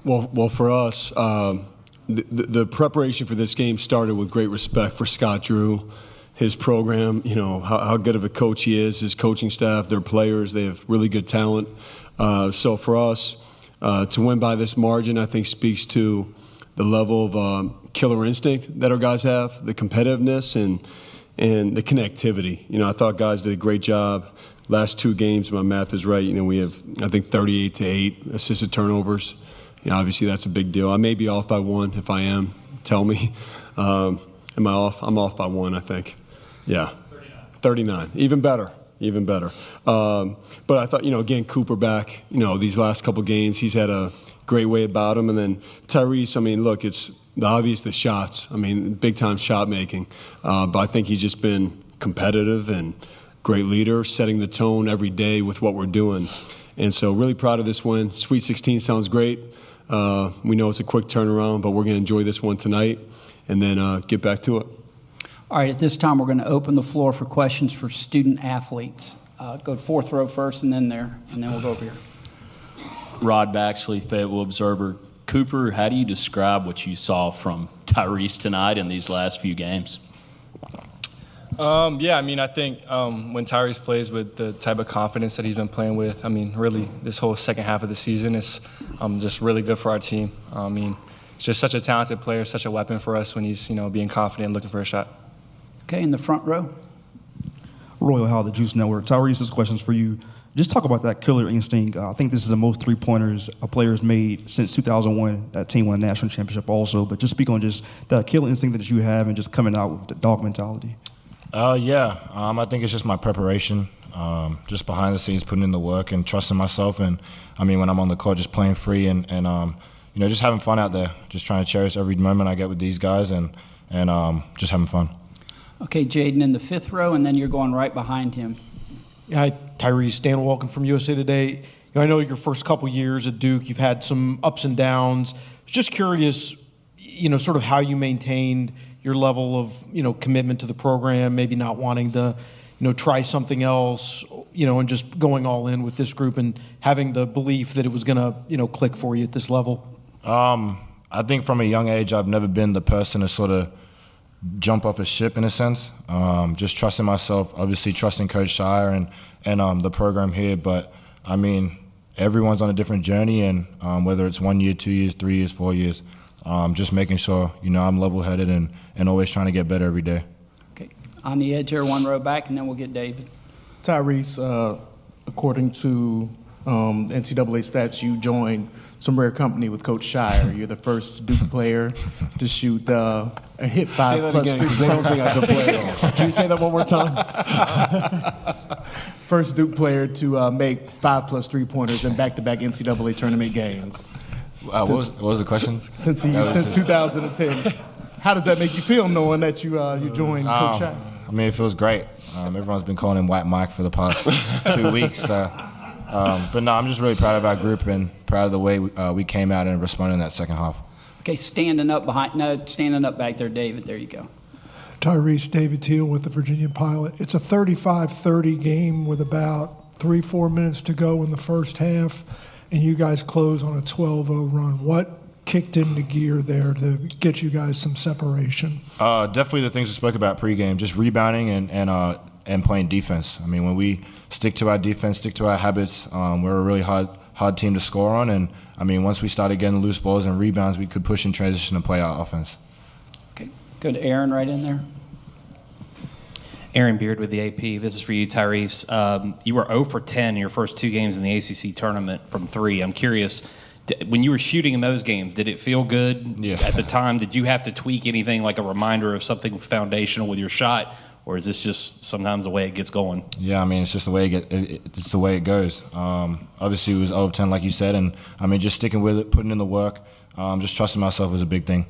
Well, for us, the preparation for this game started with great respect for Scott Drew, his program, how good of a coach he is, his coaching staff, their players. They have really good talent. So for us, to win by this margin, I think speaks to the level of killer instinct that our guys have, the competitiveness and the connectivity. I thought guys did a great job. Last 2 games, my math is right. We have, I think, 38-8 assisted turnovers. Obviously that's a big deal. I may be off by 1. If I am, tell me. Am I off? I'm off by 1, I think. Yeah. 39. Even better. But I thought, again, Cooper back, these last couple games, he's had a great way about him. And then Tyrese, look, it's the shots. Big-time shot making. But I think he's just been competitive and great leader, setting the tone every day with what we're doing. And so really proud of this win. Sweet 16 sounds great. We know it's a quick turnaround, but we're going to enjoy this one tonight and then get back to it. All right, at this time, we're going to open the floor for questions for student athletes. Go to 4th row first and then there, and then we'll go over here. Rod Baxley, Fayetteville Observer. Cooper, how do you describe what you saw from Tyrese tonight in these last few games? I think when Tyrese plays with the type of confidence that he's been playing with, really this whole second half of the season is just really good for our team. It's just such a talented player, such a weapon for us when he's, being confident and looking for a shot. Okay, in the front row. Royal Howell, the Juice Network. Tyrese, this question's for you. Just talk about that killer instinct. I think this is the most 3-pointers a player's made since 2001. That team won a national championship also. But just speak on just that killer instinct that you have and just coming out with the dog mentality. I think it's just my preparation, just behind the scenes, putting in the work and trusting myself. And, when I'm on the court, just playing free and just having fun out there, just trying to cherish every moment I get with these guys and just having fun. Okay, Jaden in the 5th row, and then you're going right behind him. Hi, Tyrese. Dan Welcome from USA Today. I know your first couple years at Duke, you've had some ups and downs. Just curious, sort of how you maintained your level of, commitment to the program, maybe not wanting to, try something else, and just going all in with this group and having the belief that it was going to, click for you at this level. I think from a young age, I've never been the person to sort of jump off a ship in a sense. Just trusting myself, obviously trusting Coach Scheyer and the program here. But everyone's on a different journey, and whether it's 1 year, 2 years, 3 years, 4 years, just making sure I'm level-headed and always trying to get better every day. Okay, on the edge here, 1 row back, and then we'll get David. Tyrese, according to NCAA stats, you joined some rare company with Coach Scheyer. You're the first Duke player to shoot a hit 5+3. Say that again, because they don't think I can play at all. Can you say that one more time? First Duke player to make 5+ 3-pointers in back-to-back NCAA tournament games. What was the question? Since 2010. How does that make you feel, knowing that you joined Coach Scheyer? It feels great. Everyone's been calling him White Mike for the past 2 weeks. But no, I'm just really proud of our group and proud of the way we came out and responded in that second half. Okay, standing up back there, David. There you go. Tyrese, David Teal with the Virginia Pilot. It's a 35-30 game with about 3-4 minutes to go in the first half, and you guys close on a 12-0 run. What kicked into gear there to get you guys some separation? Definitely the things we spoke about pregame, just rebounding and playing defense. When we stick to our defense, stick to our habits, we're a really hard team to score on. And, once we started getting loose balls and rebounds, we could push in transition and play our offense. Okay, good. Aaron right in there. Aaron Beard with the AP. This is for you, Tyrese. You were 0 for 10 in your first 2 games in the ACC tournament from 3. I'm curious, when you were shooting in those games, did it feel good at the time? Did you have to tweak anything, like a reminder of something foundational with your shot? Or is this just sometimes the way it gets going? Yeah, it's just the way it's the way it goes. Obviously, it was 0 of 10, like you said, and just sticking with it, putting in the work, just trusting myself was a big thing.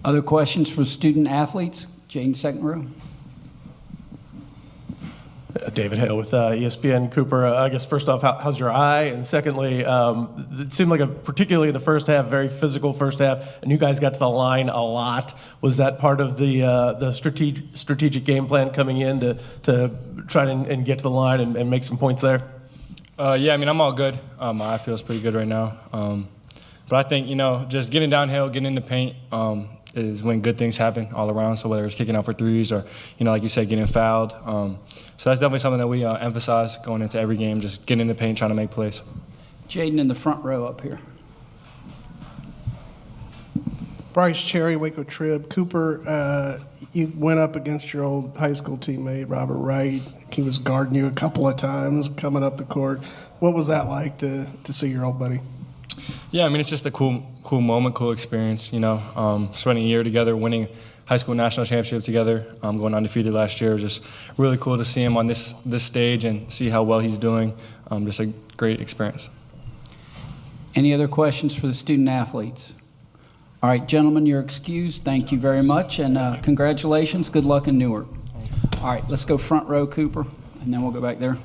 Other questions for student athletes? Jane, 2nd row. David Hale with ESPN. Cooper, I guess first off, how's your eye? And secondly, it seemed like particularly in the first half, very physical first half, and you guys got to the line a lot. Was that part of the strategic game plan coming in to try and get to the line and make some points there? I'm all good. My eye feels pretty good right now. But I think, just getting downhill, getting in the paint is when good things happen all around. So whether it's kicking out for threes or, like you said, getting fouled. So that's definitely something that we emphasize going into every game, just getting in the paint, trying to make plays. Jaden in the front row up here. Bryce Cherry, Waco Trib. Cooper, you went up against your old high school teammate, Robert Wright. He was guarding you a couple of times coming up the court. What was that like to see your old buddy? Yeah, it's just a cool moment, cool experience, spending a year together, winning high school national championship together, going undefeated last year. It was just really cool to see him on this stage and see how well he's doing. Just a great experience. Any other questions for the student athletes? All right, gentlemen, you're excused. Thank you very much, and congratulations. Good luck in Newark. All right, let's go front row, Cooper, and then we'll go back there.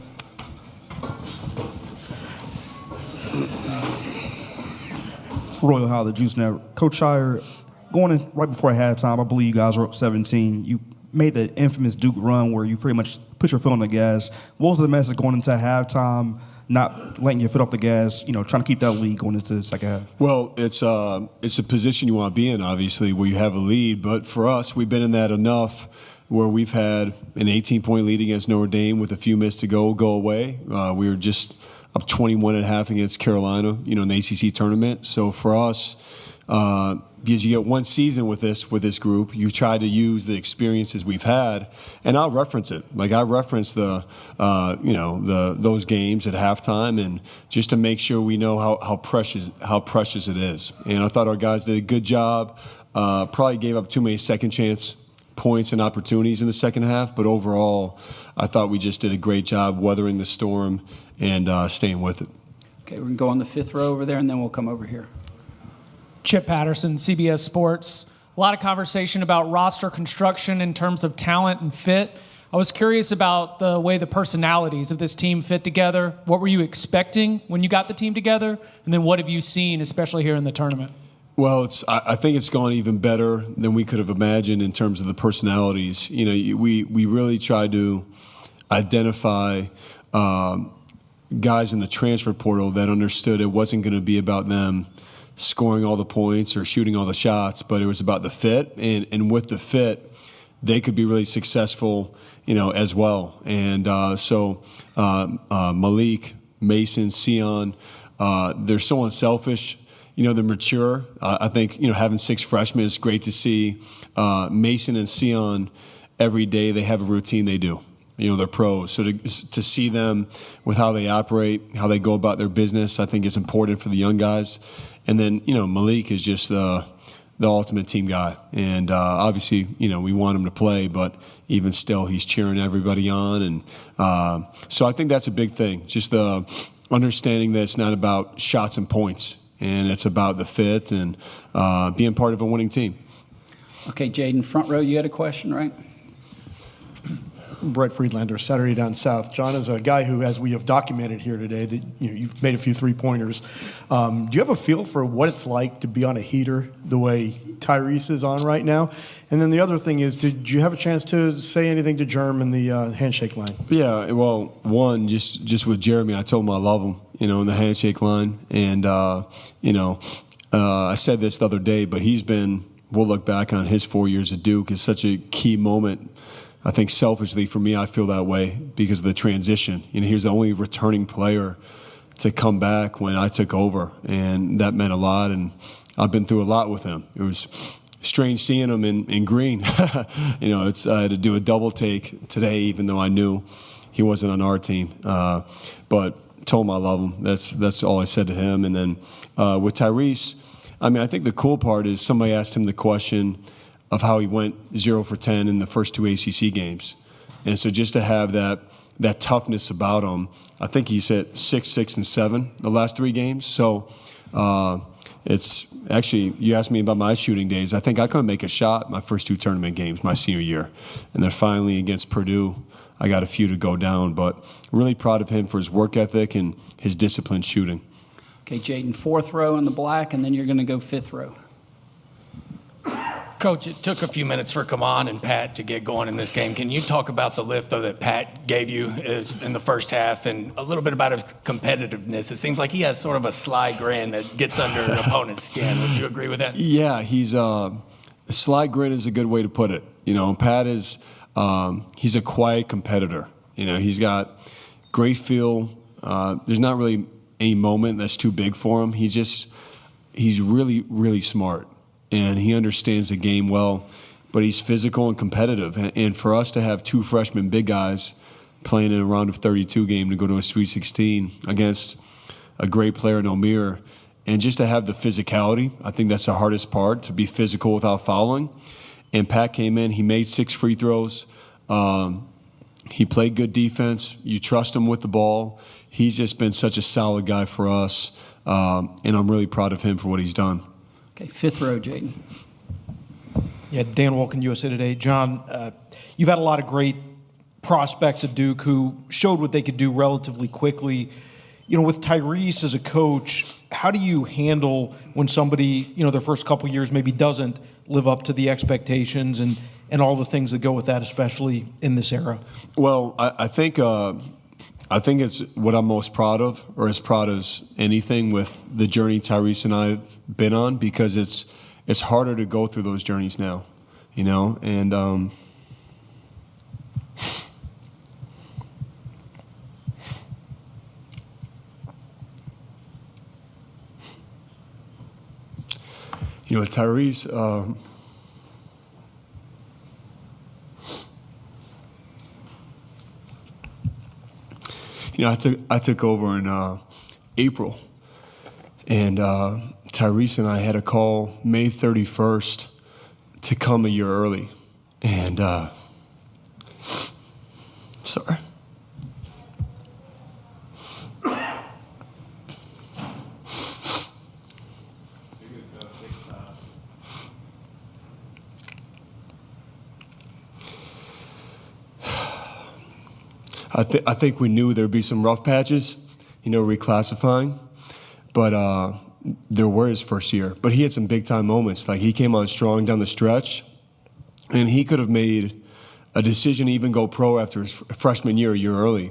Royal High, the Juice Network. Coach Scheyer, going in right before halftime, I believe you guys were up 17. You made the infamous Duke run where you pretty much put your foot on the gas. What was the message going into halftime, not letting your foot off the gas, trying to keep that lead going into the second half? Well, it's a position you want to be in, obviously, where you have a lead. But for us, we've been in that enough where we've had an 18-point lead against Notre Dame with a few minutes to go away. We were just up 21.5 against Carolina, in the ACC tournament. So for us, because you get one season with this group, you try to use the experiences we've had, and I'll reference it. Like I reference those games at halftime, and just to make sure we know how precious it is. And I thought our guys did a good job. Probably gave up too many second chance points and opportunities in the second half, but overall, I thought we just did a great job weathering the storm and staying with it. Okay, we can go on the fifth row over there, and then we'll come over here. Chip Patterson, CBS Sports. A lot of conversation about roster construction in terms of talent and fit. I was curious about the way the personalities of this team fit together. What were you expecting when you got the team together? And then what have you seen, especially here in the tournament? Well, I think it's gone even better than we could have imagined in terms of the personalities. We really tried to identify guys in the transfer portal that understood it wasn't going to be about them scoring all the points or shooting all the shots, but it was about the fit. And with the fit, they could be really successful, as well. And so Malik, Mason, Sion, they're so unselfish. They're mature. I think, having 6 freshmen is great to see. Mason and Sion, every day they have a routine they do. They're pros. So to see them with how they operate, how they go about their business, I think is important for the young guys. And then, Malik is just the ultimate team guy. And obviously, we want him to play, but even still, he's cheering everybody on. And so I think that's a big thing, just the understanding that it's not about shots and points, and it's about the fit and being part of a winning team. Okay, Jaden, front row, you had a question, right? Brett Friedlander, Saturday Down South. John, as a guy who, as we have documented here today, that you've made a few three-pointers. Do you have a feel for what it's like to be on a heater the way Tyrese is on right now? And then the other thing is, did you have a chance to say anything to Jerm in the handshake line? Yeah, well, one, just with Jeremy, I told him I love him, in the handshake line. And, I said this the other day, but we'll look back on his 4 years at Duke as such a key moment. I think selfishly for me, I feel that way because of the transition. He was the only returning player to come back when I took over, and that meant a lot. And I've been through a lot with him. It was strange seeing him in green. I had to do a double take today, even though I knew he wasn't on our team. But told him I love him. That's all I said to him. And then with Tyrese, I think the cool part is somebody asked him the question of how he went 0 for 10 in the first 2 ACC games. And so just to have that toughness about him, I think he's hit 6, 6, and 7 the last 3 games. So it's actually, you asked me about my shooting days. I think I couldn't make a shot my first 2 tournament games my senior year. And then finally against Purdue, I got a few to go down. But really proud of him for his work ethic and his disciplined shooting. Okay, Jaden, fourth row in the black, and then you're going to go fifth row. Coach, it took a few minutes for Kaman and Pat to get going in this game. Can you talk about the lift, though, that Pat gave you in the first half and a little bit about his competitiveness? It seems like he has sort of a sly grin that gets under an opponent's skin. Would you agree with that? Yeah, he's a sly grin is a good way to put it. You know, Pat is he's a quiet competitor. You know, he's got great feel. There's not really any moment that's too big for him. He's really, really smart. And he understands the game well, but he's physical and competitive. And for us to have two freshman big guys playing in a round of 32 game to go to a Sweet 16 against a great player in Omir, and just to have the physicality, I think that's the hardest part, to be physical without fouling. And Pat came in, he made 6 free throws. He played good defense. You trust him with the ball. He's just been such a solid guy for us, and I'm really proud of him for what he's done. Okay, 5th row, Jaden. Yeah, Dan Wolken, USA Today. John, you've had a lot of great prospects at Duke who showed what they could do relatively quickly. You know, with Tyrese as a coach, how do you handle when somebody, you know, their first couple years maybe doesn't live up to the expectations and all the things that go with that, especially in this era? Well, I think it's what I'm most proud of, or as proud as anything, with the journey Tyrese and I have been on, because it's harder to go through those journeys now, you know, and you know, Tyrese. You know, I took over in April, and Tyrese and I had a call May 31st to come a year early, and sorry. I think we knew there'd be some rough patches, you know, reclassifying, but there were his first year. But he had some big-time moments. Like, he came on strong down the stretch, and he could have made a decision to even go pro after his freshman year, a year early.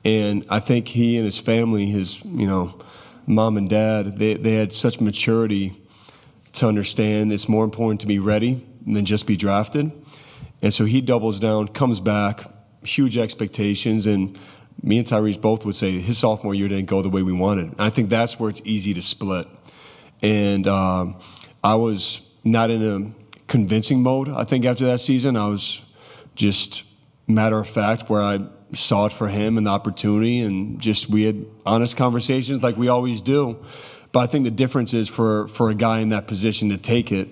And I think he and his family, his, you know, mom and dad, they had such maturity to understand it's more important to be ready than just be drafted. And so he doubles down, comes back, huge expectations, and me and Tyrese both would say his sophomore year didn't go the way we wanted. And I think that's where it's easy to split. And I was not in a convincing mode, I think, after that season. I was just matter of fact, where I saw it for him and the opportunity, and just we had honest conversations like we always do. But I think the difference is for a guy in that position to take it,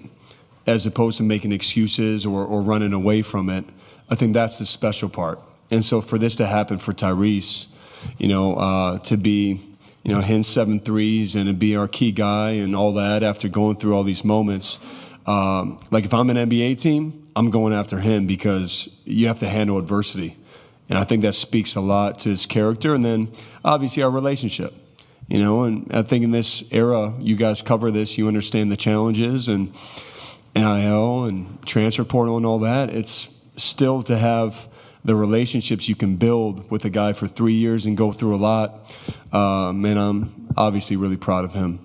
as opposed to making excuses or running away from it. I think that's the special part. And so for this to happen for Tyrese, you know, to be, you know, hitting 7 threes and to be our key guy and all that after going through all these moments, like if I'm an NBA team, I'm going after him, because you have to handle adversity. And I think that speaks a lot to his character, and then obviously our relationship. You know, and I think in this era, you guys cover this, you understand the challenges and NIL and transfer portal and all that. It's still to have the relationships you can build with a guy for 3 years and go through a lot. And I'm obviously really proud of him.